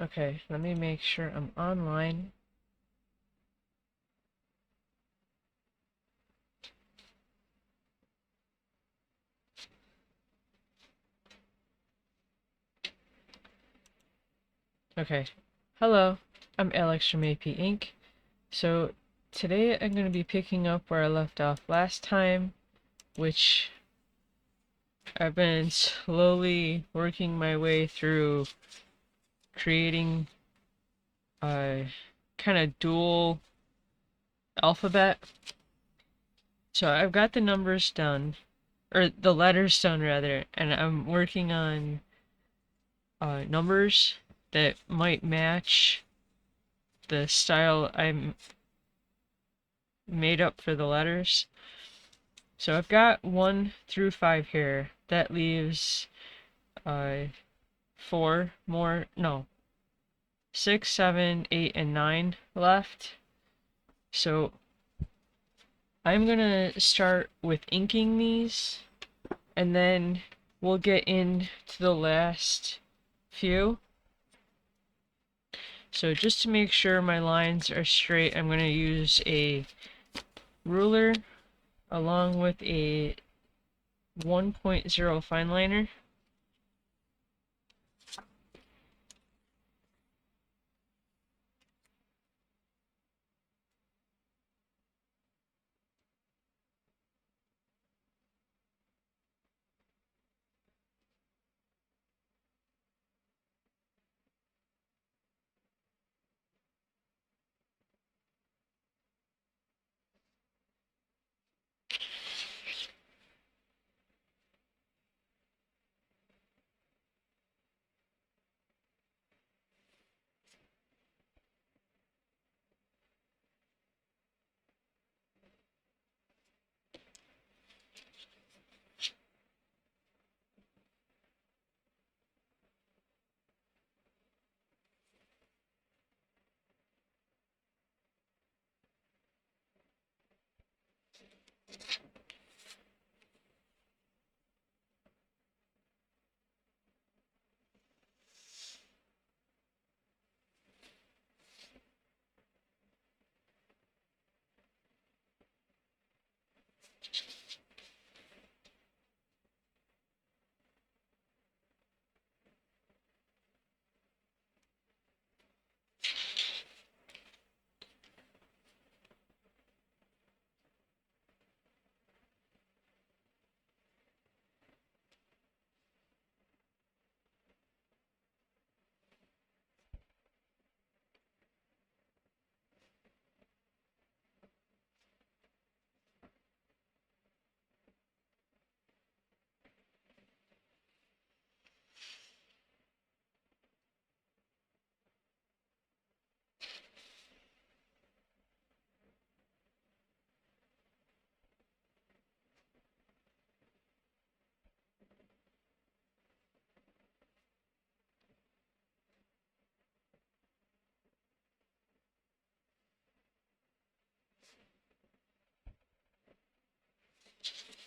Okay, let me make sure I'm online. Okay. Hello, I'm Alex from A.P. Inc. So today I'm going to be picking up where I left off last time, which I've been slowly working my way through creating a kind of dual alphabet. So I've got the numbers done, or the letters done rather, and I'm working on numbers that might match the style I'm made up for the letters. So I've got 1 through 5 here. That leaves uh, 4 more, no, 6, 7, 8, and 9 left. So I'm gonna start with inking these, and then we'll get into the last few. So just to make sure my lines are straight, I'm gonna use a ruler along with a 1.0 fine liner.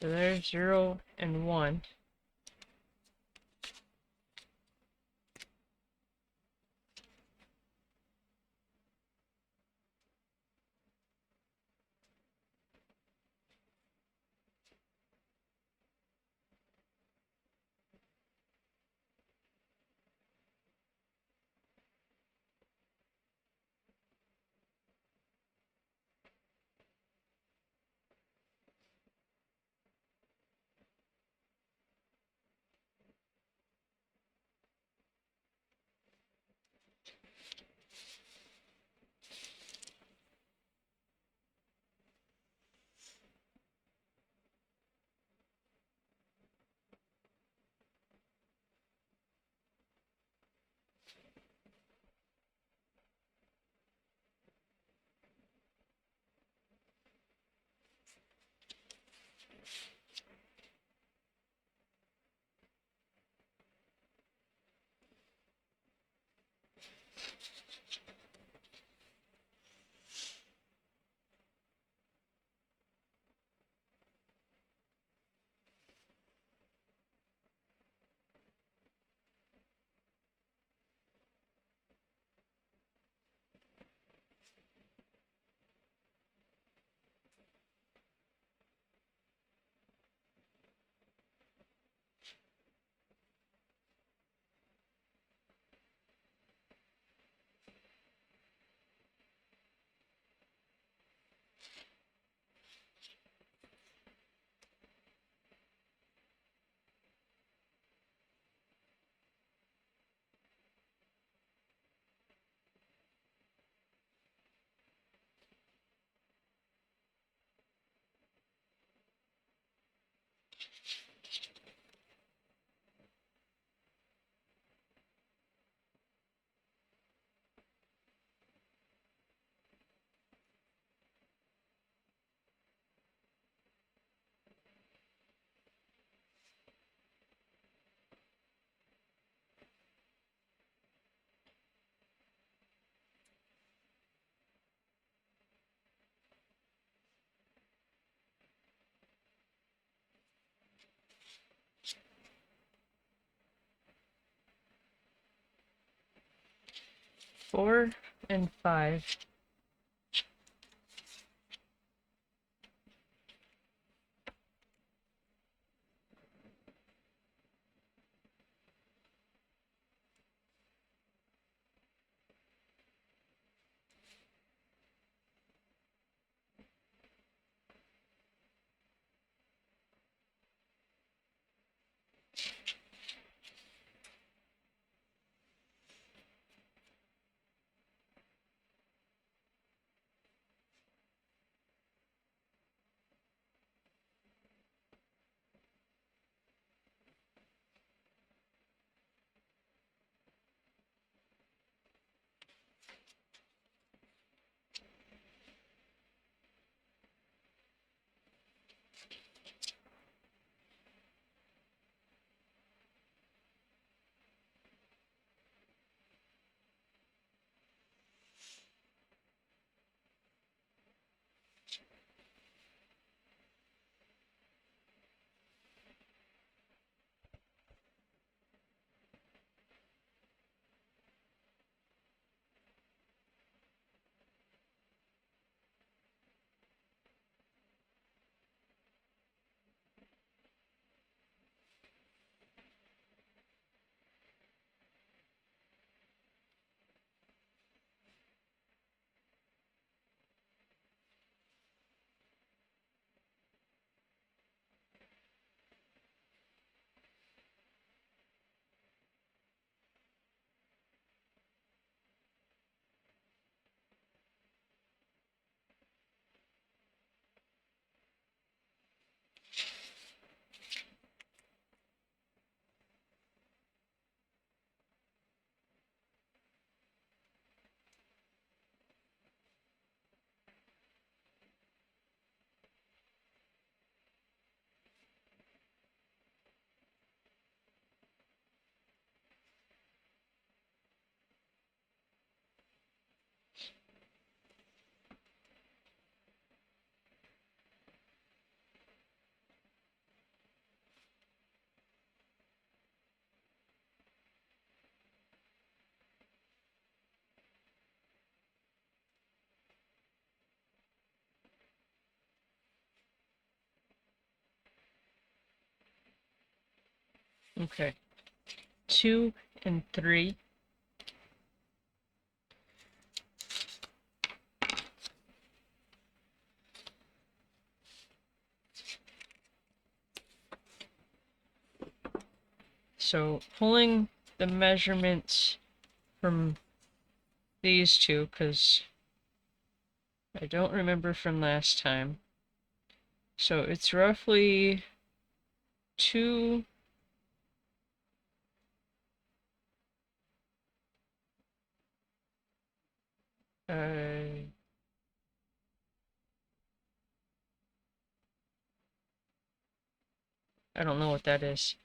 So there's 0 and 1. 4 and 5. Okay. 2 and 3. So pulling the measurements from these two, because I don't remember from last time. So it's roughly 2. I don't know what that is.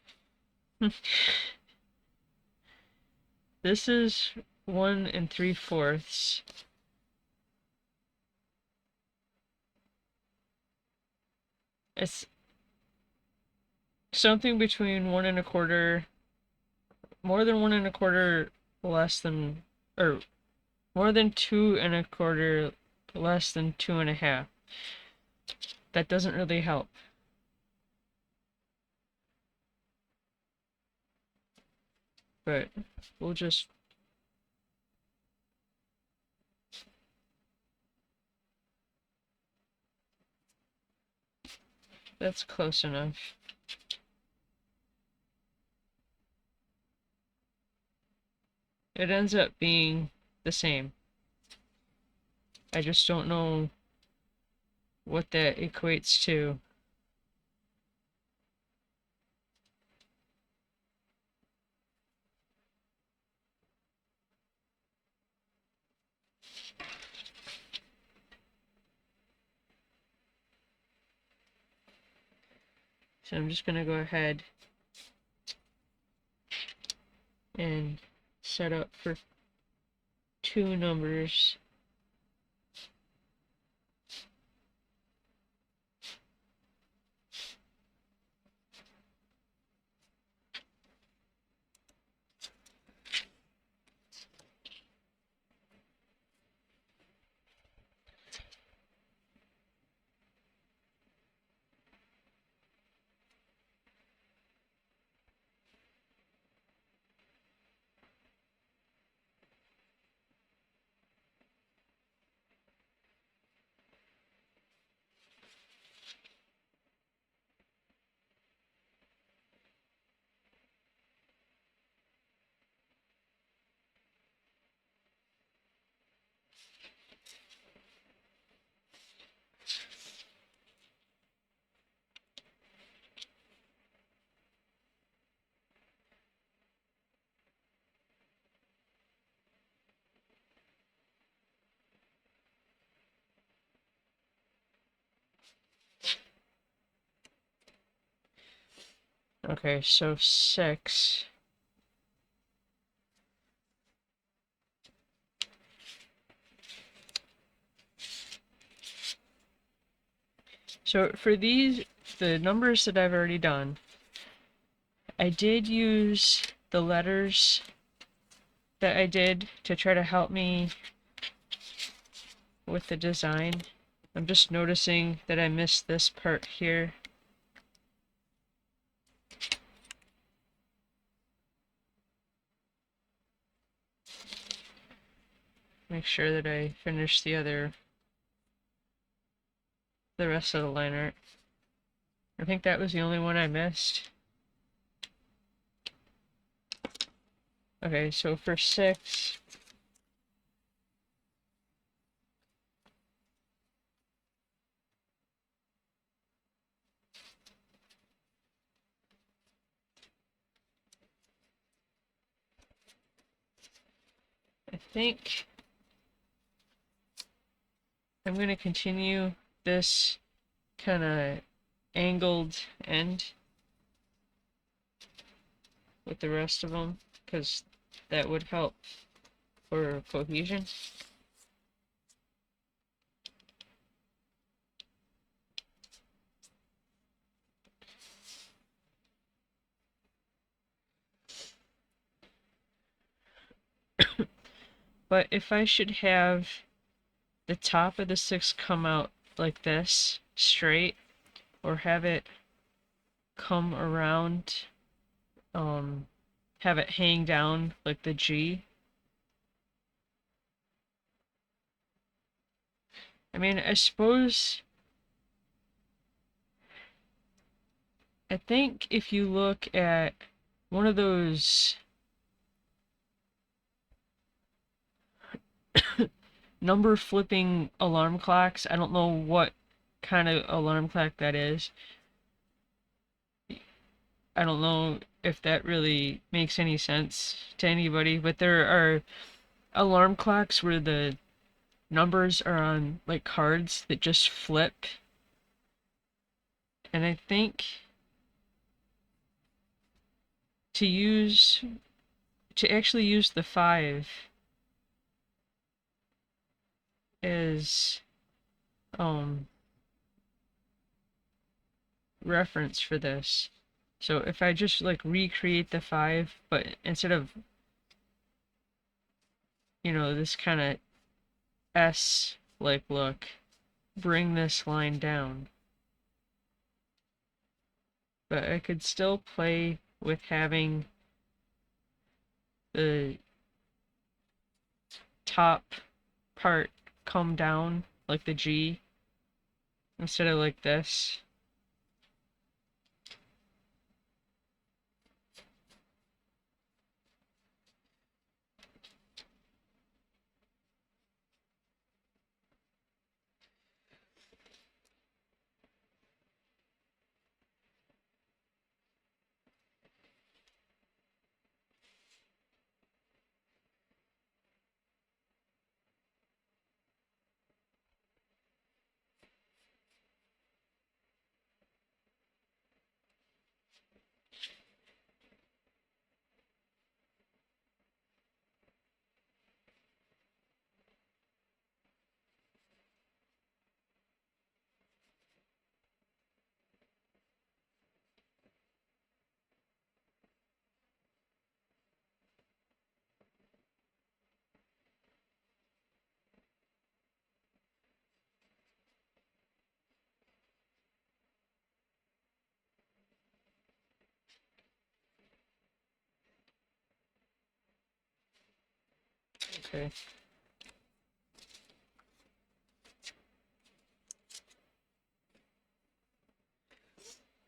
This is 1 3/4. It's something between 1 1/4, more than 1 1/4, less than, or more than 2 1/4, less than 2.5. That doesn't really help. But we'll just, that's close enough. It ends up being the same. I just don't know what that equates to. So I'm just gonna go ahead and set up for 2 numbers. Okay, so 6. So for these, the numbers that I've already done, I did use the letters that I did to try to help me with the design. I'm just noticing that I missed this part here. Make sure that I finish the rest of the line art. I think that was the only one I missed. Okay, so for 6, I think I'm going to continue this kind of angled end with the rest of them, because that would help for cohesion. But if I should have the top of the 6 come out like this, straight, or have it come around, have it hang down like the G. I mean, I suppose, I think if you look at one of those number flipping alarm clocks, I don't know what kind of alarm clock that is. I don't know if that really makes any sense to anybody, but there are alarm clocks where the numbers are on like cards that just flip. And I think to actually use the 5 as reference for this. So if I just like recreate the 5, but instead of, this kind of S like look, bring this line down. But I could still play with having the top part come down like the G instead of like this. Okay.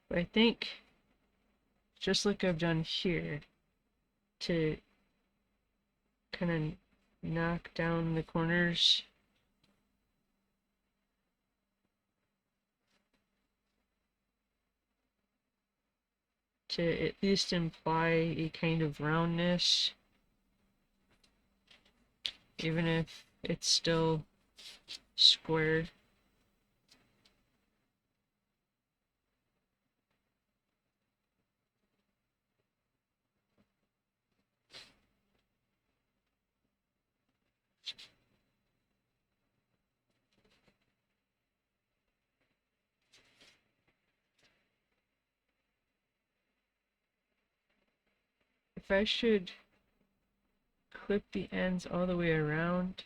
But I think, just like I've done here, to kind of knock down the corners, to at least imply a kind of roundness, even if it's still squared. if I should clip the ends all the way around.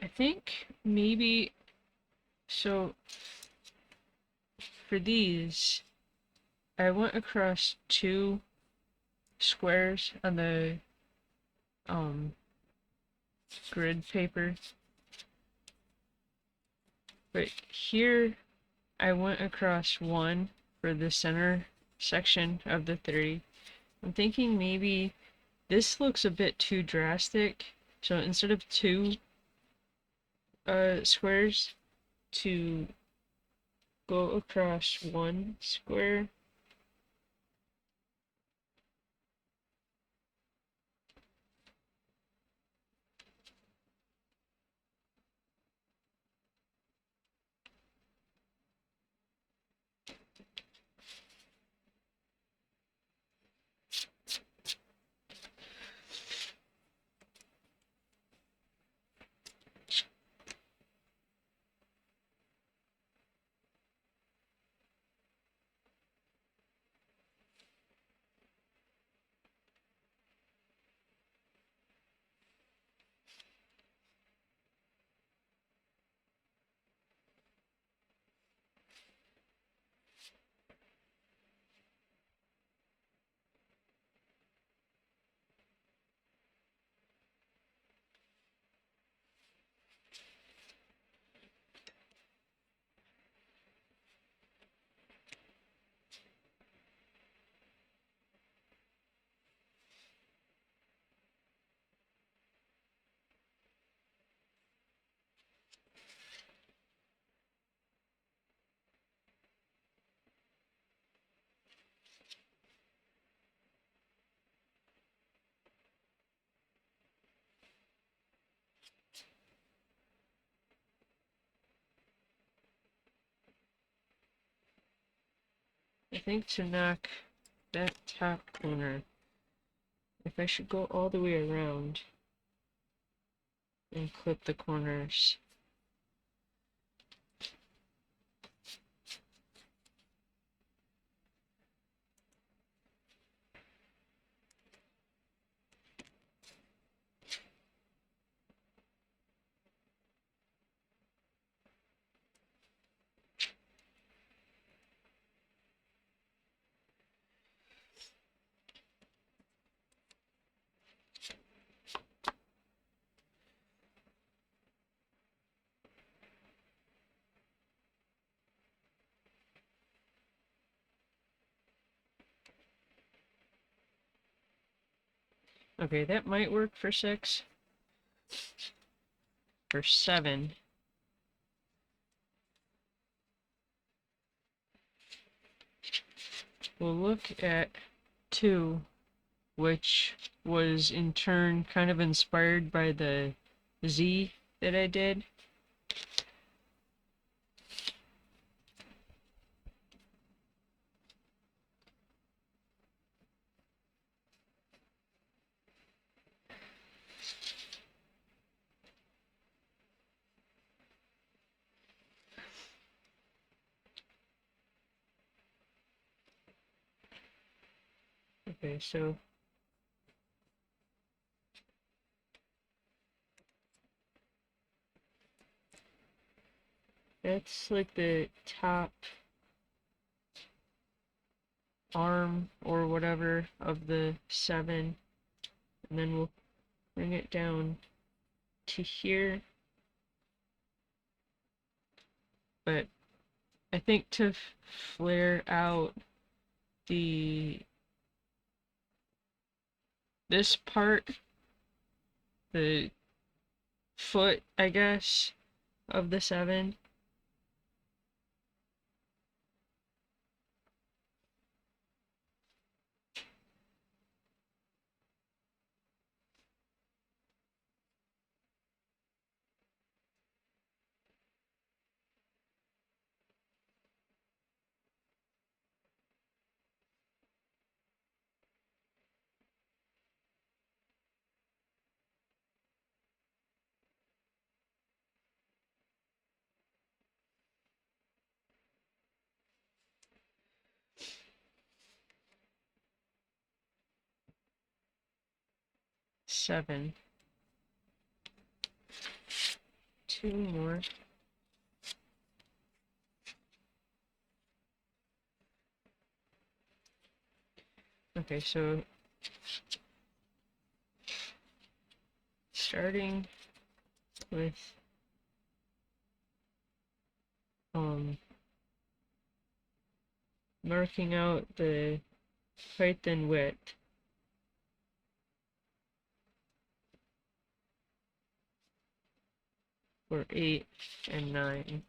I think maybe, so for these, I went across two squares on the um, grid paper, but here I went across one for the center section of the 30. I'm thinking maybe this looks a bit too drastic, so instead of two squares, to go across one square. I think to knock that top corner, if I should go all the way around and clip the corners. Okay, that might work for 6. For 7, we'll look at 2, which was in turn kind of inspired by the Z that I did. Okay, so that's like the top arm or whatever of the 7, and then we'll bring it down to here. But I think to flare out the this part, the foot, I guess, of the 7. Seven. 2 more. Okay, so starting with marking out the height and width for 8 and 9.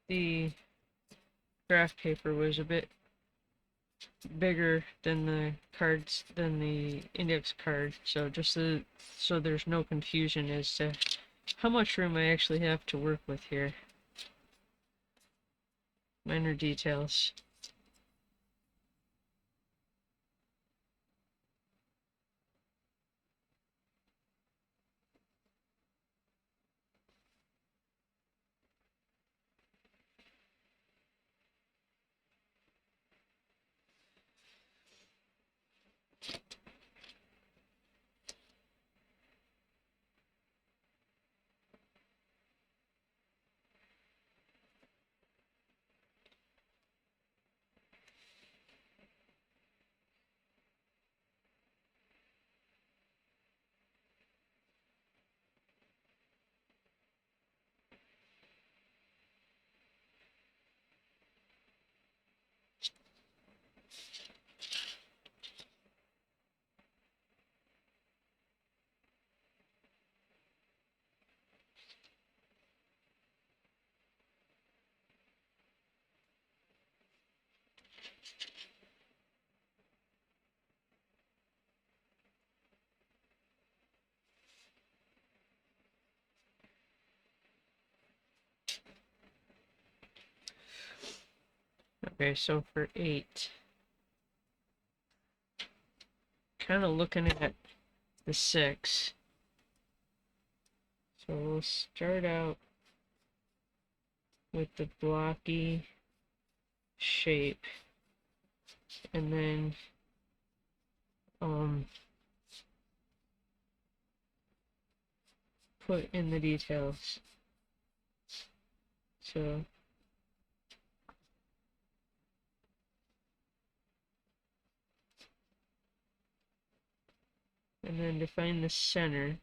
The graph paper was a bit bigger than the cards, than the index card, so just so there's no confusion as to how much room I actually have to work with here. Minor details. Okay, so for 8, kind of looking at the 6. So we'll start out with the blocky shape, and then put in the details. So and then define the center.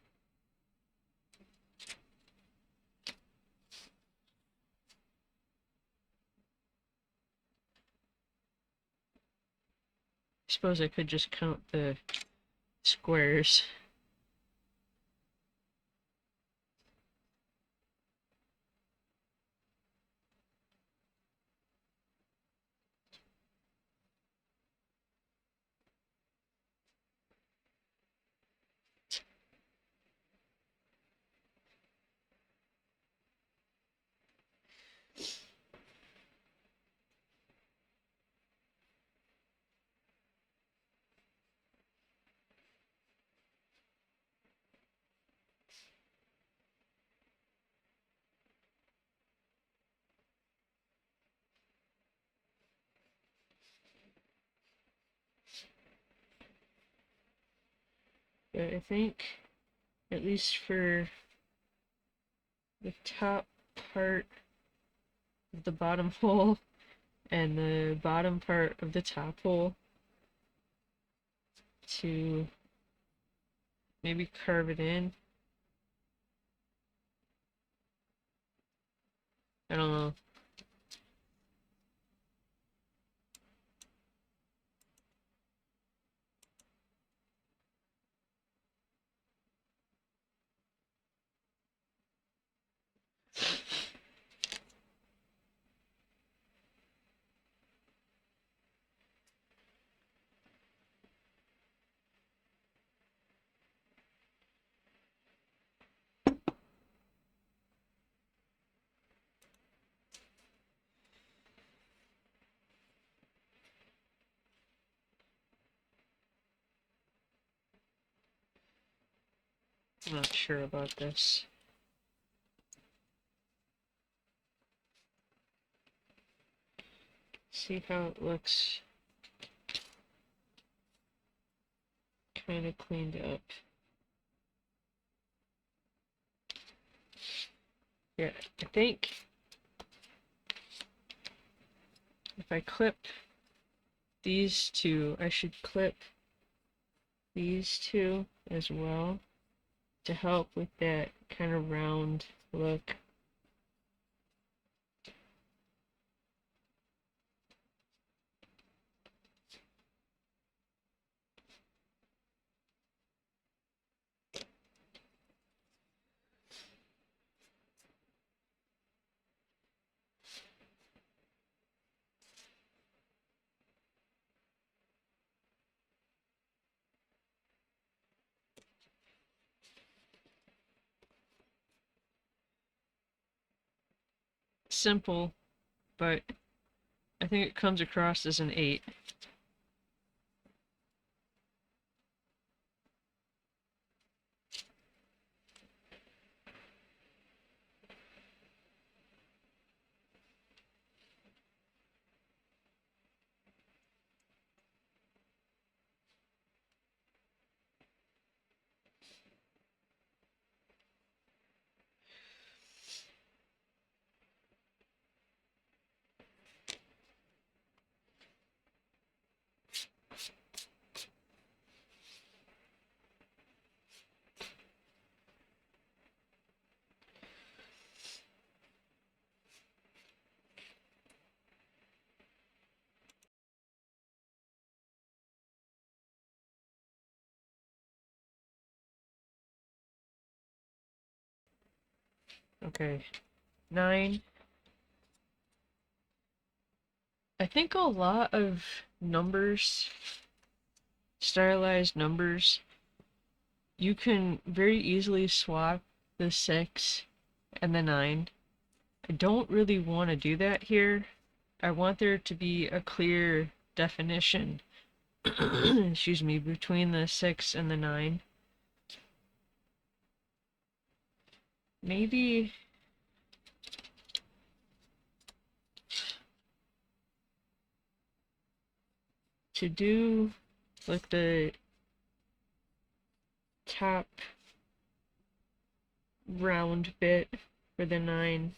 I suppose I could just count the squares. But I think, at least for the top part of the bottom hole and the bottom part of the top hole, to maybe carve it in. I don't know. I'm not sure about this. See how it looks kind of cleaned up. Yeah, I think if I clip these two, I should clip these two as well to help with that kind of round look. Simple, but I think it comes across as an 8. Okay, 9. I think a lot of numbers, stylized numbers, you can very easily swap the 6 and the 9. I don't really want to do that here. I want there to be a clear definition, excuse me, between the 6 and the 9. Maybe to do like the top round bit for the 9,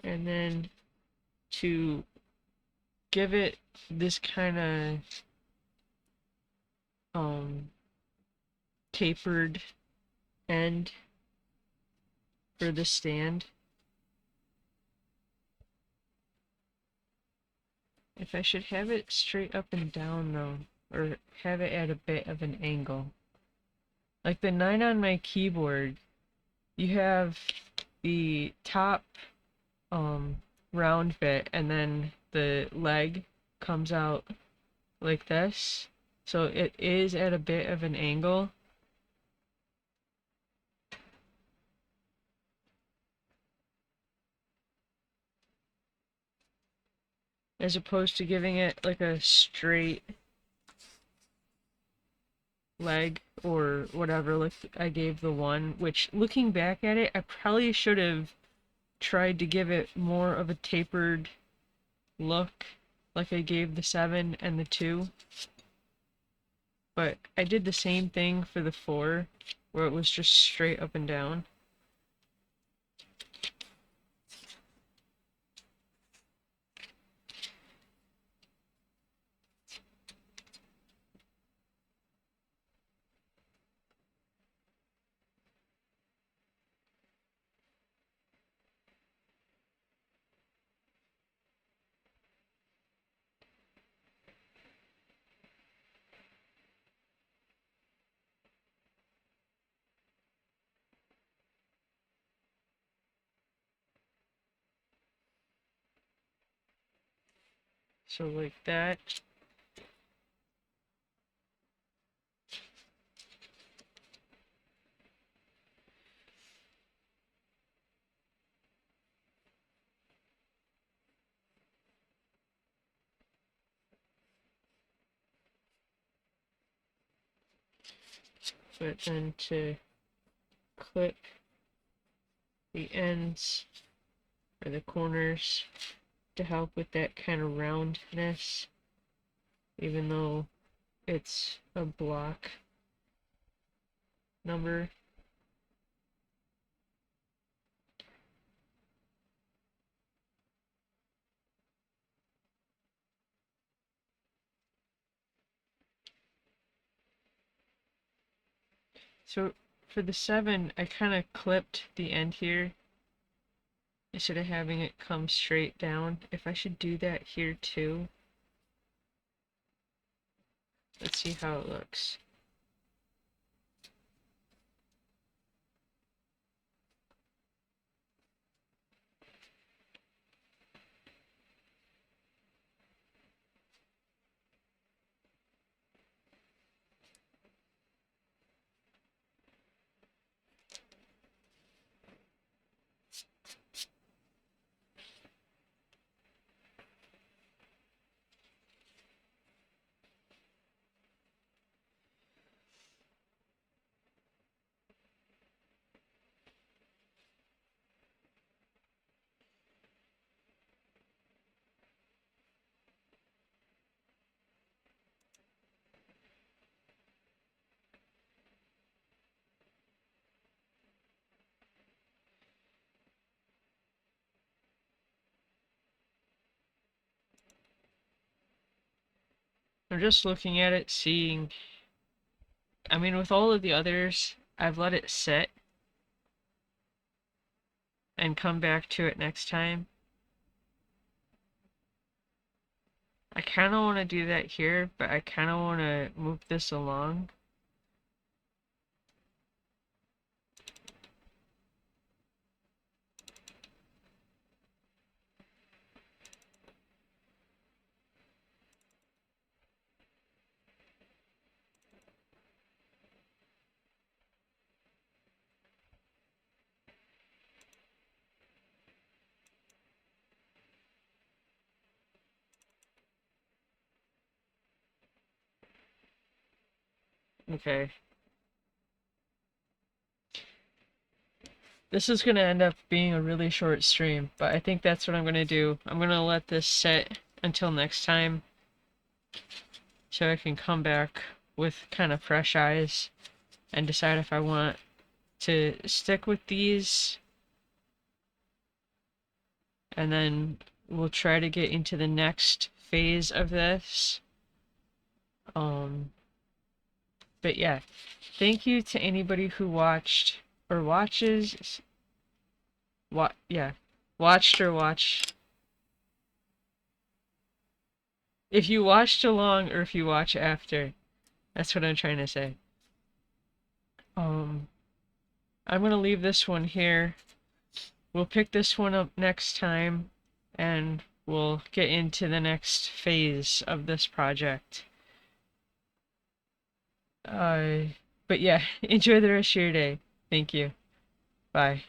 and then to give it this kind of tapered end for the stand. If I should have it straight up and down though, or have it at a bit of an angle. Like the 9 on my keyboard, you have the top round bit and then the leg comes out like this. So it is at a bit of an angle. As opposed to giving it like a straight leg or whatever, like I gave the 1, which looking back at it, I probably should have tried to give it more of a tapered look like I gave the 7 and the 2. but I did the same thing for the 4, where it was just straight up and down. So like that. But then to clip the ends or the corners to help with that kind of roundness, even though it's a block number. So for the 7, I kind of clipped the end here instead of having it come straight down. If I should do that here too. Let's see how it looks. I'm just looking at it, seeing, I mean, with all of the others, I've let it sit and come back to it next time. I kind of want to do that here, but I kind of want to move this along. Okay. This is going to end up being a really short stream, but I think that's what I'm going to do. I'm going to let this set until next time so I can come back with kind of fresh eyes and decide if I want to stick with these, and then we'll try to get into the next phase of this. But yeah, thank you to anybody who watched or watches. Watched or watch. If you watched along or if you watch after, that's what I'm trying to say. I'm gonna leave this one here. We'll pick this one up next time, and we'll get into the next phase of this project. But yeah, enjoy the rest of your day. Thank you. Bye.